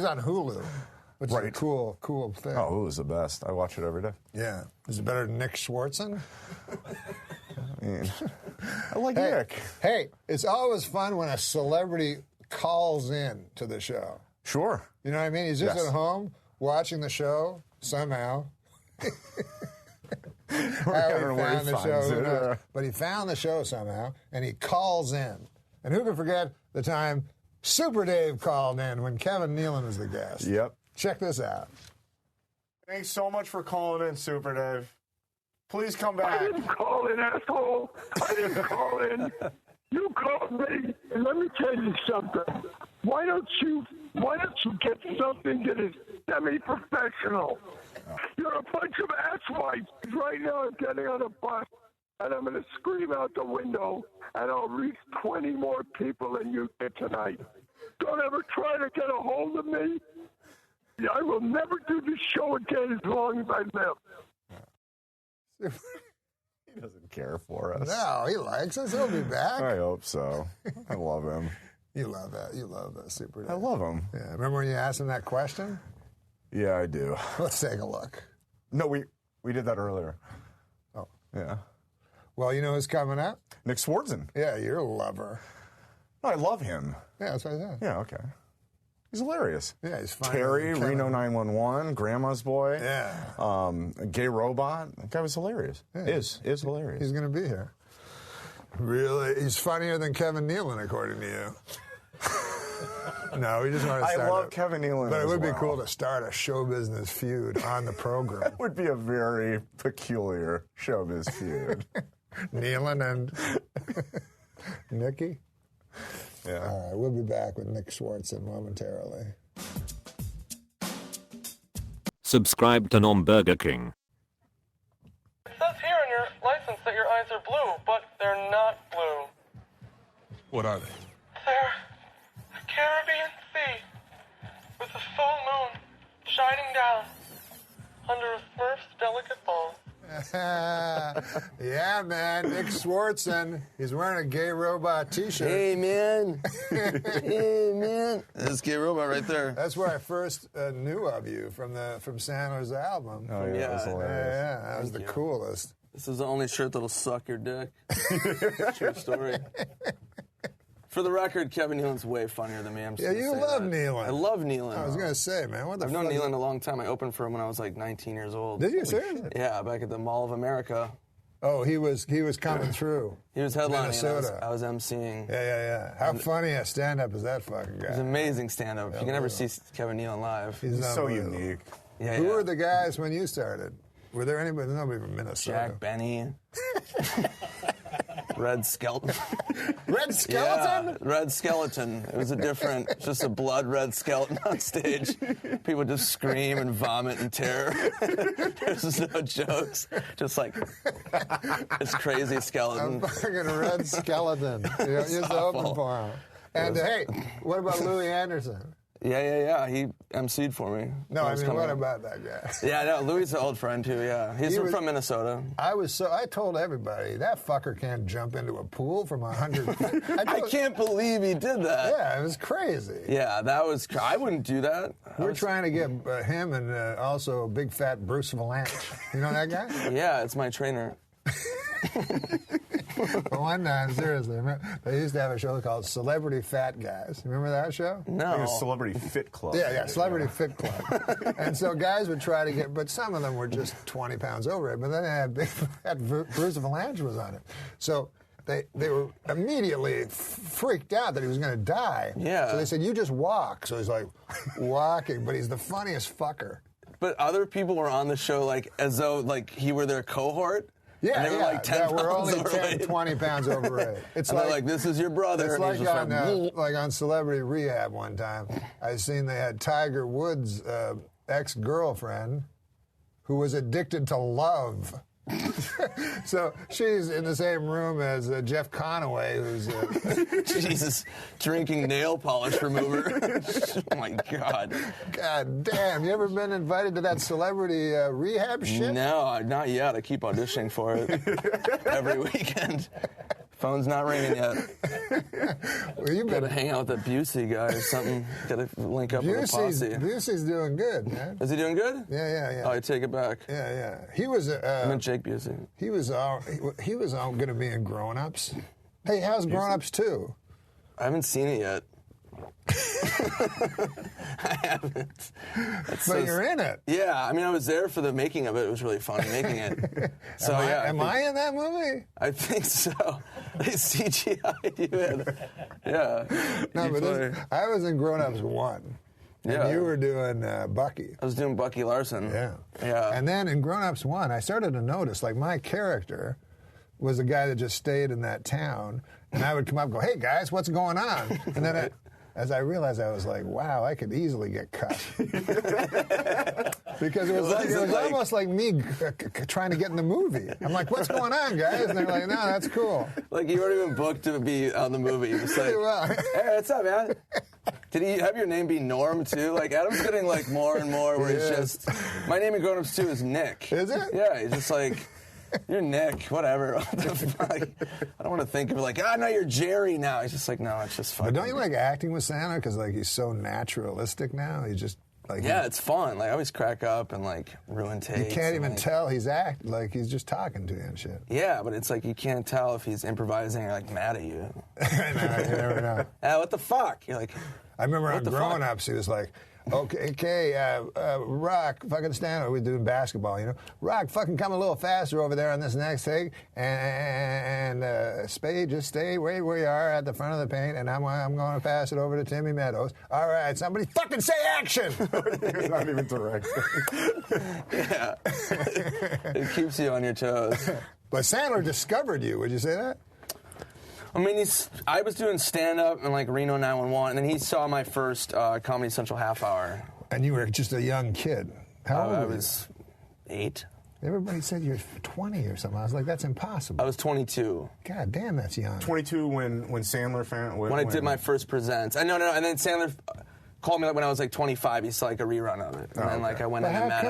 he's on Hulu, which is a cool thing. Oh, Hulu's the best. I watch it every day. Yeah. Is it better than Nick Swartzen? I like Nick. Hey, it's always fun when a celebrity calls in to the show. Sure. You know what I mean? He's just at home watching the show somehow. How he found the show, who knows? But he found the show somehow, and he calls in. And who can forget the time Super Dave called in when Kevin Nealon was the guest? Yep. Check this out. Thanks so much for calling in, Super Dave. Please come back. I didn't call in, asshole. I didn't call in. You called me, and let me tell you something. Why don't you get something that is semi-professional? You're a bunch of asswipes. Right now I'm getting on a bus, and I'm going to scream out the window, and I'll reach 20 more people than you did tonight. Don't ever try to get a hold of me. I will never do this show again as long as I live. He doesn't care for us. No, he likes us. He'll be back. I hope so. I love him. You love that. You love that Super Dave. I love him. Yeah. Remember when you asked him that question? Yeah, I do. Let's take a look. No, we did that earlier. Oh. Yeah. Well, you know who's coming up? Nick Swartzen. Yeah, you're a lover. No, I love him. Yeah, that's what I said. Yeah, okay. He's hilarious. Yeah, he's fine. Terry, Reno 911, Grandma's Boy. Yeah. Gay Robot. That guy was hilarious. Yeah. Is hilarious. He's going to be here. Really? He's funnier than Kevin Nealon, according to you. No, we just want to start. I love Kevin Nealon. But it would well. be cool to start a show business feud on the program. That would be a very peculiar showbiz feud. Nealon and Nikki? Yeah. All right, we'll be back with Nick Swartzen momentarily. Subscribe to Nom Burger King. It says here in your license that your eyes are blue, but they're not blue. What are they? They're the Caribbean Sea with a full moon shining down under a Smurf's delicate balls. Yeah, man, Nick Swartzen. He's wearing a Gay Robot t-shirt. Hey, man. Hey, man. That's Gay Robot right there. That's where I first knew of you, from Santa's album. Oh, yeah, that was hilarious. Yeah, that was the coolest. This is the only shirt that'll suck your dick. True story. For the record, Kevin Nealon's way funnier than me. I'm just Yeah, gonna you say love that. Nealon. I love Nealon. I was going to say, man, what the I've fuck? known Nealon a long time. I opened for him when I was like 19 years old. Did you? Seriously? Yeah, back at the Mall of America. Oh, he was coming through. He was headlining. Minnesota. I was emceeing. Yeah. How funny a stand-up is that fucking guy? He's an amazing stand-up. You can never see Kevin Nealon live. He's so unbelievable. unique. Yeah, Who yeah. were the guys when you started? Were there anybody? Nobody from Minnesota. Jack Benny. Red Skeleton. Red Skeleton? Yeah, Red Skeleton. It was just a blood red skeleton on stage. People just scream and vomit in terror. There's no jokes. Just like this crazy skeleton. A fucking Red Skeleton. You used to open for him. And hey, what about Louis Anderson? Yeah. He emceed for me. No, I He was mean, coming what up. about that guy? Yeah, no, Louis is an old friend too, yeah. He's from Minnesota. I told everybody, that fucker can't jump into a pool from 100 feet. I can't believe he did that. Yeah, it was crazy. Yeah, I wouldn't do that. We're trying to get him and also big fat Bruce Valanche. You know that guy? Yeah, it's my trainer. But one time, seriously, they used to have a show called Celebrity Fat Guys. Remember that show? No. Like a Celebrity Fit Club. Yeah, Celebrity Fit Club. And so guys would try to but some of them were just 20 pounds over it, but then they had big fat Bruce Valanche was on it. So they were immediately freaked out that he was going to die. Yeah. So they said, you just walk. So he's like, walking, but he's the funniest fucker. But other people were on the show as though he were their cohort. Yeah, and they were like 10 yeah, pounds we're only 10, overweight. 20 pounds overweight. It's and they're like, this is your brother. It's And like he's just on Celebrity Rehab one time. I seen they had Tiger Woods' ex-girlfriend who was addicted to love. So she's in the same room as Jeff Conaway, who's Jesus, drinking nail polish remover. Oh my God. God damn! You ever been invited to that celebrity rehab shit? No, not yet. I keep auditioning for it every weekend. Phone's not ringing yet. Well, you've Gotta been hang out with that Busey guy or something. Gotta link up with a posse. Busey's doing good, man. Is he doing good? Yeah. Oh, I take it back. Yeah. He was I meant Jake Busey. he was all going to be in Grown Ups. Hey, how's Grown Ups 2? I haven't seen it yet. I haven't. But you're in it. Yeah, I mean, I was there for the making of it. It was really fun making it. So Am I in that movie? I think so. They CGI'd you in. Yeah. No, You but play- I was in Grown Ups 1. And Yeah. you were doing Bucky. I was doing Bucky Larson. Yeah. Yeah. And then in Grown Ups 1, I started to notice, like, my character was a guy that just stayed in that town, and I would come up and go, hey, guys, what's going on? And then as I realized, I was like, wow, I could easily get cut. Because it was almost like me trying to get in the movie. I'm like, what's going on, guys? And they're like, no, that's cool. Like, you weren't even booked to be on the movie. You're just like, Well, hey, what's up, man? Did he have your name be Norm, too? Like, Adam's getting, like, more and more where he's just, my name in Grown Ups 2 is Nick. Is it? Yeah, he's just like, you're Nick, whatever. What the fuck? I don't want to think of it like, no, you're Jerry now. He's just like, no, it's just fucking. But don't you like acting with Sandler? Because, like, he's so naturalistic now. He's just, like... Yeah, it's fun. Like, I always crack up and, like, ruin takes. You can't even like, tell he's like he's just talking to you and shit. Yeah, but it's like you can't tell if he's improvising or, like, mad at you. I know, you never know. What the fuck? You're like... I remember on What the Grown fuck? Ups, he was like, okay, Rock, fucking stand up. We're doing basketball, you know. Rock, fucking come a little faster over there on this next take. And Spade, just stay right where you are at the front of the paint, and I'm going to pass it over to Timmy Meadows. All right, somebody fucking say action! It's not even direct. Yeah. It keeps you on your toes. But Sandler discovered you. Would you say that? I mean, I was doing stand-up in, like, Reno 911, and then he saw my first Comedy Central half hour. And you were just a young kid. How old I were you? was 8. Everybody said you're 20 or something. I was like, that's impossible. I was 22. God damn, that's young. 22 when Sandler found... When I did my first presents. No, and then Sandler called me, like, when I was, like, 25. He saw, like, a rerun of it. And then, like, I went in and met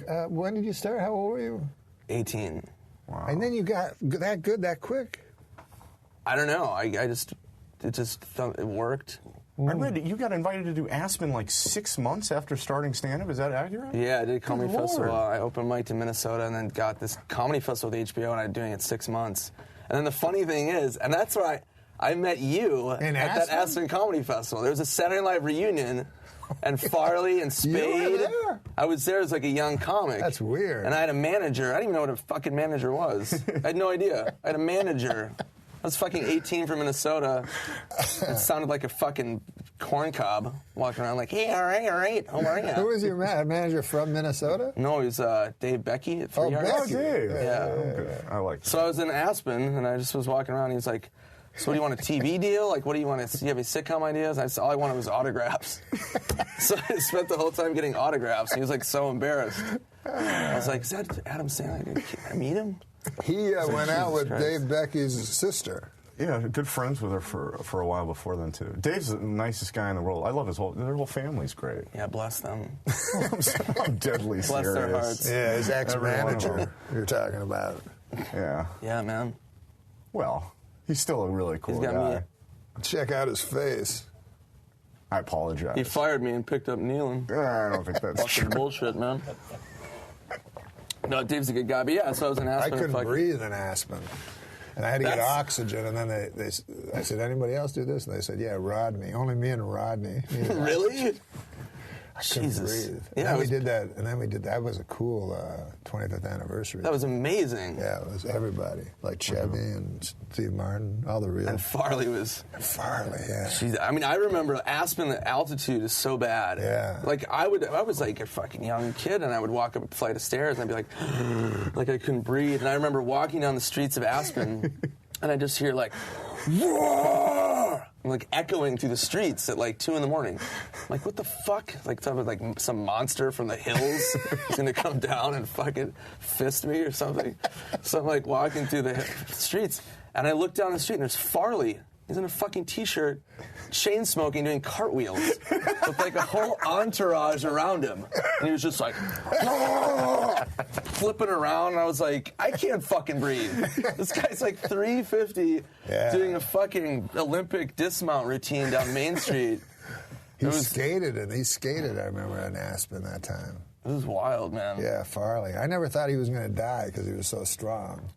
him. When did you start? How old were you? 18. Wow. And then you got that good that quick? I don't know. It worked. I read you got invited to do Aspen like 6 months after starting stand-up. Is that accurate? Yeah, I did a comedy Good festival. Lord. I opened mic in Minnesota and then got this comedy festival with HBO, and I've been doing it 6 months. And then the funny thing is, and that's why I met you In at that Aspen Comedy Festival. There was a Saturday Night reunion, and Farley and Spade. You were there? I was there as like a young comic. That's weird. And I had a manager. I didn't even know what a fucking manager was. I had no idea. I had a manager. I was fucking 18 from Minnesota. It sounded like a fucking corn cob walking around like, hey, all right, how are you? Who was your manager from Minnesota? No, he was Dave Becky at Free Oh, Arts. Becky. Dave. Yeah. Okay. I like that. So I was in Aspen, and I just was walking around, and he's like, so what do you want, a TV deal? Like, what do you want? Do you have any sitcom ideas? And I said, all I wanted was autographs. So I spent the whole time getting autographs, and he was like so embarrassed. I was like, is that Adam Sandler? Can I meet him? He went out Jesus with Christ. Dave Becky's sister. Yeah, good friends with her for a while before then too. Dave's the nicest guy in the world. I love their whole family's great. Yeah, bless them. I'm deadly Bless serious. their hearts. Yeah, his Every one of ex-manager them. you're talking about. Yeah. Yeah, man. Well, he's still a really cool He's got guy. me. Check out his face. I apologize. He fired me and picked up Nealon. I don't think that's Fucking true. bullshit, man. No, Dave's a good guy, but yeah, so I was in I Aspen. couldn't fucking- breathe in Aspen. And I had to get That's- oxygen, and then I said, anybody else do this? And they said, yeah, Rodney. Only me and Rodney. needed Really? I couldn't Jesus. breathe. Yeah, and it then was- we did that, and then we did that. Was a cool 25th anniversary. That was amazing. Yeah, it was everybody. Like Chevy and Steve Martin, all the real. And Farley was... Farley, yeah. Jeez, I mean, I remember Aspen, the altitude is so bad. Yeah. Like, I was like a fucking young kid, and I would walk up a flight of stairs, and I'd be like, like I couldn't breathe. And I remember walking down the streets of Aspen, and I just hear like, roar! Like echoing through the streets at like 2 in the morning. I'm like, what the fuck? Like, some monster from the hills is gonna come down and fucking fist me or something. So I'm like walking through the streets, and I look down the street, and there's Farley He's in a fucking t-shirt, chain smoking, doing cartwheels with like a whole entourage around him. And he was just like, flipping around. And I was like, I can't fucking breathe. This guy's like 350 doing a fucking Olympic dismount routine down Main Street. He skated, I remember, in Aspen that time. It was wild, man. Yeah, Farley. I never thought he was going to die because he was so strong.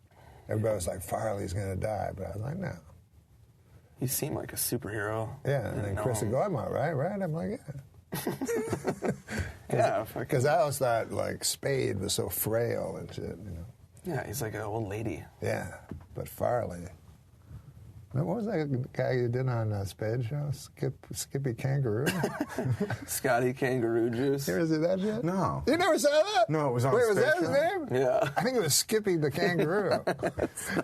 Everybody was like, Farley's going to die. But I was like, no. He seemed like a superhero. Yeah, and then Chris would go, I'm all right, right? I'm like, yeah. Yeah. Because I always thought, like, Spade was so frail and shit, you know. Yeah, he's like an old lady. Yeah, but Farley. What was that guy you did on Spade show? Skippy Kangaroo? Scotty Kangaroo Juice. You ever see that shit? No. You never saw that? No, it was on Wait, was Spade that his show? name? Yeah. I think it was Skippy the Kangaroo.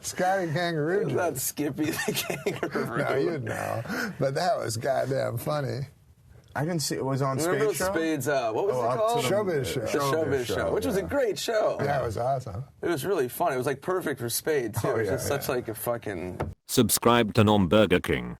Scotty Kangaroo It's not Juice. Skippy the Kangaroo. No, you'd know. But that was goddamn funny. I didn't see it was on Remember Spade Show? Spade's, what was it Up to called? the- Showbiz Show. The Showbiz Show, which was a great show. Yeah, it was awesome. It was really fun. It was like perfect for Spade, too. Oh, it was yeah, just such like a fucking... Subscribe to Nom Burger King.